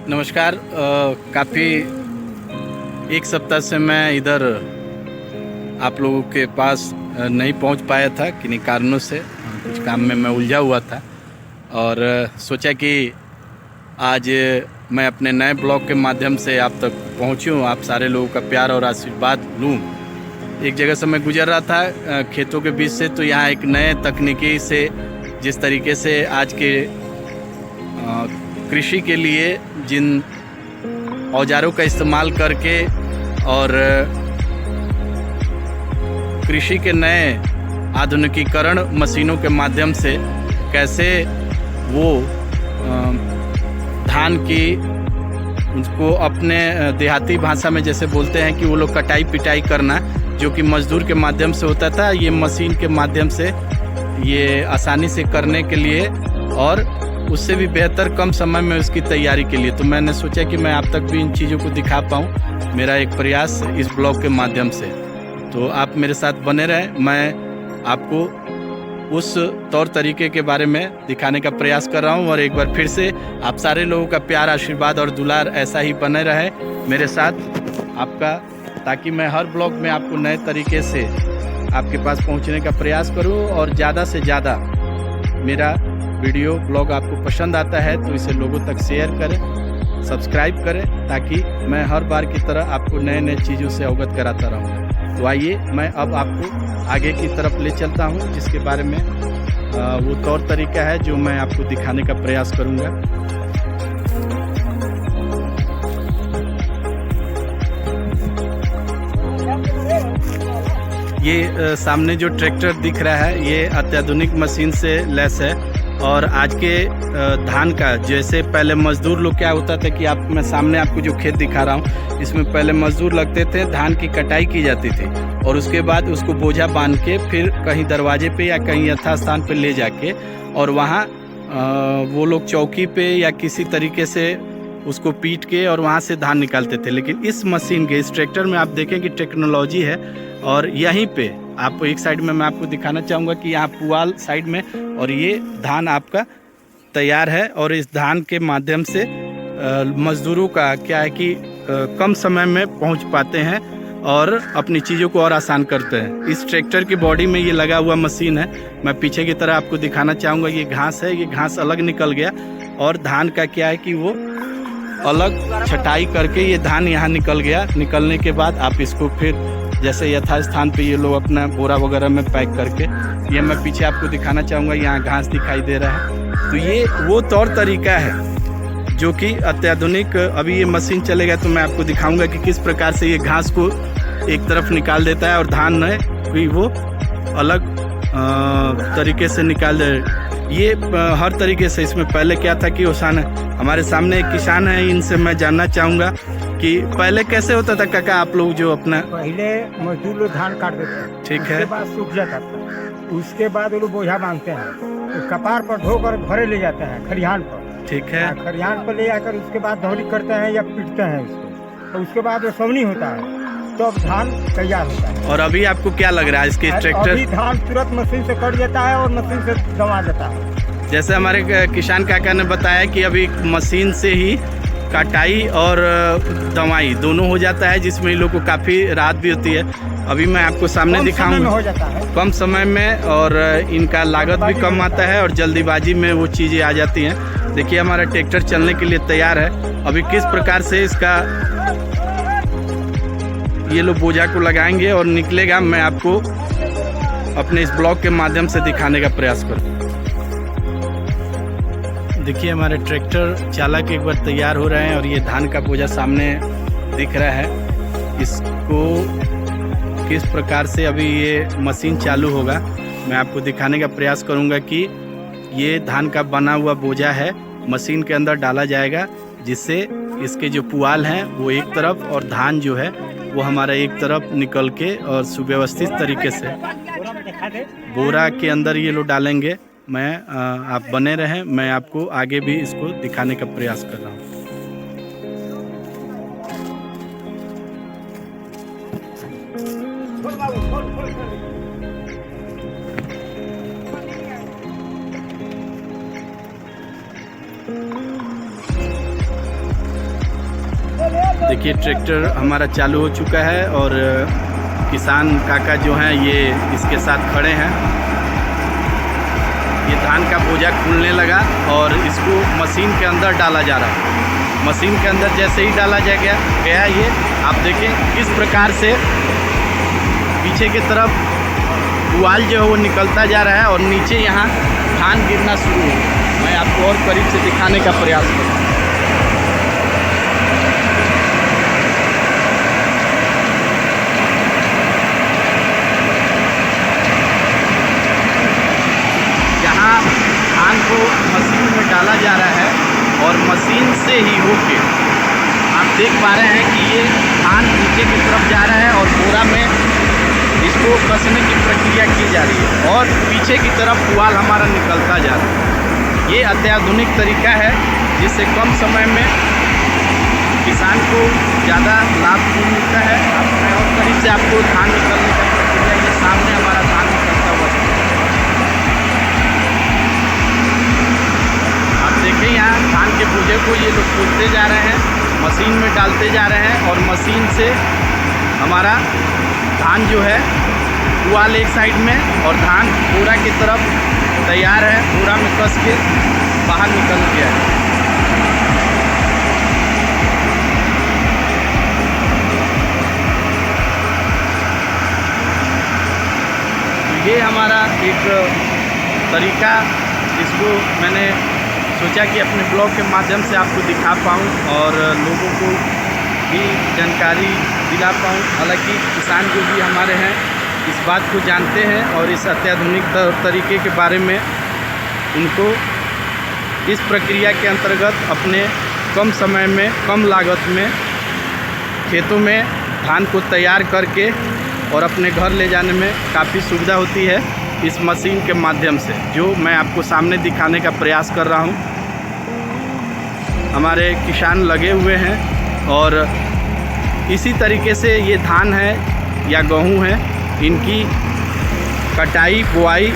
नमस्कार। काफ़ी एक सप्ताह से मैं इधर आप लोगों के पास नहीं पहुंच पाया था, किन्हीं कारणों से कुछ काम में मैं उलझा हुआ था और सोचा कि आज मैं अपने नए ब्लॉग के माध्यम से आप तक पहुंचूं, आप सारे लोगों का प्यार और आशीर्वाद लूं। एक जगह से मैं गुजर रहा था खेतों के बीच से, तो यहाँ एक नए तकनीकी से जिस तरीके से आज के कृषि के लिए जिन औजारों का इस्तेमाल करके और कृषि के नए आधुनिकीकरण मशीनों के माध्यम से कैसे वो धान की उसको अपने देहाती भाषा में जैसे बोलते हैं कि वो लोग कटाई पिटाई करना, जो कि मजदूर के माध्यम से होता था, ये मशीन के माध्यम से ये आसानी से करने के लिए और उससे भी बेहतर कम समय में उसकी तैयारी के लिए। तो मैंने सोचा कि मैं आप तक भी इन चीज़ों को दिखा पाऊँ, मेरा एक प्रयास इस ब्लॉग के माध्यम से। तो आप मेरे साथ बने रहें, मैं आपको उस तौर तरीके के बारे में दिखाने का प्रयास कर रहा हूँ। और एक बार फिर से आप सारे लोगों का प्यार, आशीर्वाद और दुलार ऐसा ही बने रहे मेरे साथ आपका, ताकि मैं हर ब्लॉग में आपको नए तरीके से आपके पास पहुँचने का प्रयास करूँ। और ज़्यादा से ज़्यादा मेरा वीडियो ब्लॉग आपको पसंद आता है तो इसे लोगों तक शेयर करें, सब्सक्राइब करें, ताकि मैं हर बार की तरह आपको नए नए चीज़ों से अवगत कराता रहूँ। तो आइए मैं अब आपको आगे की तरफ ले चलता हूँ, जिसके बारे में वो तौर तरीका है जो मैं आपको दिखाने का प्रयास करूँगा। ये सामने जो ट्रैक्टर दिख रहा है ये अत्याधुनिक मशीन से लैस है। और आज के धान का, जैसे पहले मजदूर लोग क्या होता था कि मैं सामने आपको जो खेत दिखा रहा हूँ, इसमें पहले मजदूर लगते थे, धान की कटाई की जाती थी और उसके बाद उसको बोझा बांध के फिर कहीं दरवाजे पे या कहीं यथास्थान पे ले जाके और वहाँ वो लोग चौकी पे या किसी तरीके से उसको पीट के और वहाँ से धान निकालते थे। लेकिन इस मशीन के, इस ट्रैक्टर में आप देखें कि टेक्नोलॉजी है। और यहीं पे आप एक साइड में मैं आपको दिखाना चाहूँगा कि यहाँ पुआल साइड में, और ये धान आपका तैयार है। और इस धान के माध्यम से मजदूरों का क्या है कि कम समय में पहुँच पाते हैं और अपनी चीज़ों को और आसान करते हैं। इस ट्रैक्टर की बॉडी में ये लगा हुआ मशीन है। मैं पीछे की तरह आपको दिखाना चाहूँगा, ये घास है, ये घास अलग निकल गया और धान का क्या है कि वो अलग छटाई करके ये धान यहाँ निकल गया। निकलने के बाद आप इसको फिर जैसे यथास्थान पे ये लोग अपना बोरा वगैरह में पैक करके, ये मैं पीछे आपको दिखाना चाहूँगा, यहाँ घास दिखाई दे रहा है। तो ये वो तौर तरीका है जो कि अत्याधुनिक, अभी ये मशीन चलेगा तो मैं आपको दिखाऊंगा कि किस प्रकार से ये घास को एक तरफ निकाल देता है और धान है कि वो अलग तरीके से निकाल दे। ये हर तरीके से, इसमें पहले क्या था कि हमारे सामने एक किसान है, इनसे मैं जानना चाहूँगा कि पहले कैसे होता था काका, आप लोग जो अपना पहले मजदूर लोग धान काट देते, ठीक है, उसके बाद सूख जाता था, उसके बाद वो लोग बोझा बांधते हैं, तो कपार पर ढोकर घरे ले जाते हैं खरिहान पर, ठीक है, खरिहान पर ले जाकर उसके बाद धौली करते हैं या पीटते हैं उसको, तो उसके बाद वो सवनी होता है, तो अब धान तैयार होता है। और अभी आपको क्या लग रहा है इसके ट्रैक्टर? अभी धान तुरंत मशीन से कट जाता है और मशीन से दबा देता है। जैसे हमारे किसान काका ने बताया कि अभी मशीन से ही कटाई और दवाई दोनों हो जाता है, जिसमें इन लोग को काफ़ी राहत भी होती है। अभी मैं आपको सामने दिखाऊंगा, हो जाता है कम समय में, और इनका लागत भी कम आता है और जल्दीबाजी में वो चीज़ें आ जाती हैं। देखिए हमारा ट्रैक्टर चलने के लिए तैयार है। अभी किस प्रकार से इसका ये लोग बोझा को लगाएंगे और निकलेगा, मैं आपको अपने इस ब्लॉग के माध्यम से दिखाने का प्रयास करूँ। देखिए हमारे ट्रैक्टर चालक एक बार तैयार हो रहे हैं और ये धान का बोझा सामने दिख रहा है। इसको किस प्रकार से अभी ये मशीन चालू होगा मैं आपको दिखाने का प्रयास करूंगा कि ये धान का बना हुआ बोझा है, मशीन के अंदर डाला जाएगा, जिससे इसके जो पुआल हैं वो एक तरफ और धान जो है वो हमारा एक तरफ निकल के और सुव्यवस्थित तरीके से बोरा के अंदर ये लोग डालेंगे। आप बने रहें, मैं आपको आगे भी इसको दिखाने का प्रयास कर रहा हूँ। देखिए ट्रैक्टर हमारा चालू हो चुका है और किसान काका जो हैं ये इसके साथ खड़े हैं। ये धान का बोझा खुलने लगा और इसको मशीन के अंदर डाला जा रहा है। मशीन के अंदर जैसे ही डाला गया ये आप देखें किस प्रकार से पीछे की तरफ पुआल जो है वो निकलता जा रहा है और नीचे यहाँ धान गिरना शुरू हो। मैं आपको और करीब से दिखाने का प्रयास करूँ। यहाँ धान को मशीन में डाला जा रहा है और मशीन से ही होके आप देख पा रहे हैं कि ये धान नीचे की तरफ जा रहा है और बोरा में इसको कसने की प्रक्रिया की जा रही है और पीछे की तरफ पुआल हमारा निकलता जा रहा है। ये अत्याधुनिक तरीका है जिससे कम समय में किसान को ज़्यादा लाभ भी मिलता है। मैं और करीब से आपको धान निकलने का प्रक्रिया ये सामने हमारा धान निकलता हुआ आप देखें यहाँ धान के बोझे को ये लोग खोलते जा रहे हैं, मशीन में डालते जा रहे हैं और मशीन से हमारा धान जो है पुआल एक साइड में और धान बोरा की तरफ तैयार है, बोरा में कस के बाहर निकल गया है। तो ये हमारा एक तरीका जिसको मैंने सोचा कि अपने ब्लॉग के माध्यम से आपको दिखा पाऊँ और लोगों को भी जानकारी दिला पाऊँ। हालांकि किसान जो भी हमारे हैं इस बात को जानते हैं और इस अत्याधुनिक तरीके के बारे में उनको इस प्रक्रिया के अंतर्गत अपने कम समय में कम लागत में खेतों में धान को तैयार करके और अपने घर ले जाने में काफ़ी सुविधा होती है इस मशीन के माध्यम से, जो मैं आपको सामने दिखाने का प्रयास कर रहा हूँ। हमारे किसान लगे हुए हैं और इसी तरीके से ये धान है या गेहूँ है, इनकी कटाई बुआई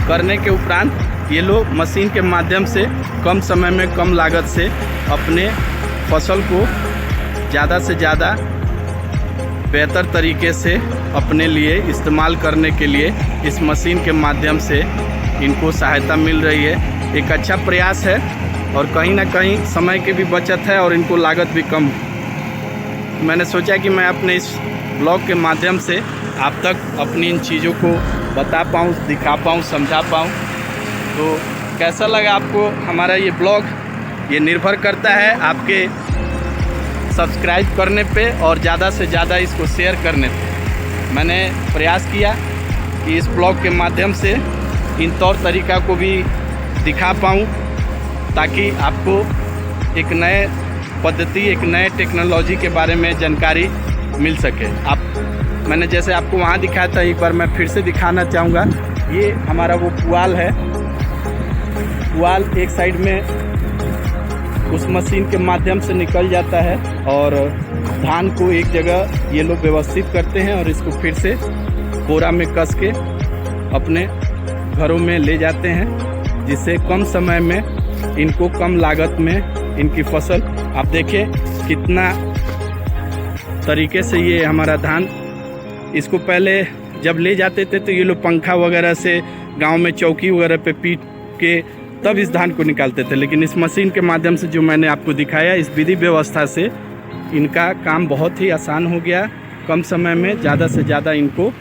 करने के उपरांत ये लोग मशीन के माध्यम से कम समय में कम लागत से अपने फसल को ज़्यादा से ज़्यादा बेहतर तरीके से अपने लिए इस्तेमाल करने के लिए इस मशीन के माध्यम से इनको सहायता मिल रही है। एक अच्छा प्रयास है और कहीं ना कहीं समय की भी बचत है और इनको लागत भी कम। मैंने सोचा कि मैं अपने इस ब्लॉग के माध्यम से आप तक अपनी इन चीज़ों को बता पाऊँ, दिखा पाऊँ, समझा पाऊँ। तो कैसा लगा आपको हमारा ये ब्लॉग, ये निर्भर करता है आपके सब्सक्राइब करने पे और ज़्यादा से ज़्यादा इसको शेयर करने पे। मैंने प्रयास किया कि इस ब्लॉग के माध्यम से इन तौर तरीका को भी दिखा पाऊँ ताकि आपको एक नए पद्धति, एक नए टेक्नोलॉजी के बारे में जानकारी मिल सके। मैंने जैसे आपको वहाँ दिखाया था, एक बार मैं फिर से दिखाना चाहूँगा। ये हमारा वो पुआल है, पुआल एक साइड में उस मशीन के माध्यम से निकल जाता है और धान को एक जगह ये लोग व्यवस्थित करते हैं और इसको फिर से बोरा में कस के अपने घरों में ले जाते हैं, जिससे कम समय में इनको कम लागत में इनकी फसल आप देखिए कितना तरीके से ये हमारा धान, इसको पहले जब ले जाते थे तो ये लोग पंखा वगैरह से गांव में चौकी वगैरह पे पीट के तब इस धान को निकालते थे, लेकिन इस मशीन के माध्यम से जो मैंने आपको दिखाया, इस विधि व्यवस्था से इनका काम बहुत ही आसान हो गया। कम समय में ज़्यादा से ज़्यादा इनको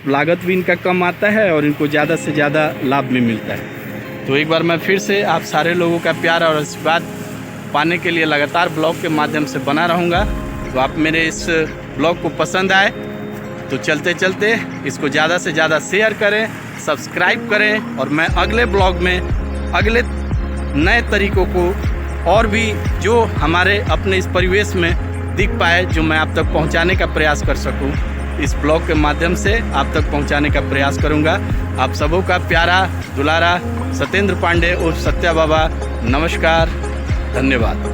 लागत भी इनका कम आता है और इनको ज़्यादा से ज़्यादा लाभ भी मिलता है। तो एक बार मैं फिर से आप सारे लोगों का प्यार और आशीर्वाद पाने के लिए लगातार ब्लॉग के माध्यम से बना रहूँगा। तो आप मेरे इस ब्लॉग को पसंद आए तो चलते चलते इसको ज़्यादा से ज़्यादा शेयर करें, सब्सक्राइब करें और मैं अगले ब्लॉग में अगले नए तरीक़ों को और भी जो हमारे अपने इस परिवेश में दिख पाए, जो मैं आप तक पहुंचाने का प्रयास कर सकूं, इस ब्लॉग के माध्यम से आप तक पहुंचाने का प्रयास करूंगा। आप सबों का प्यारा दुलारा सत्येंद्र पांडे उर्फ सत्या बाबा, नमस्कार, धन्यवाद।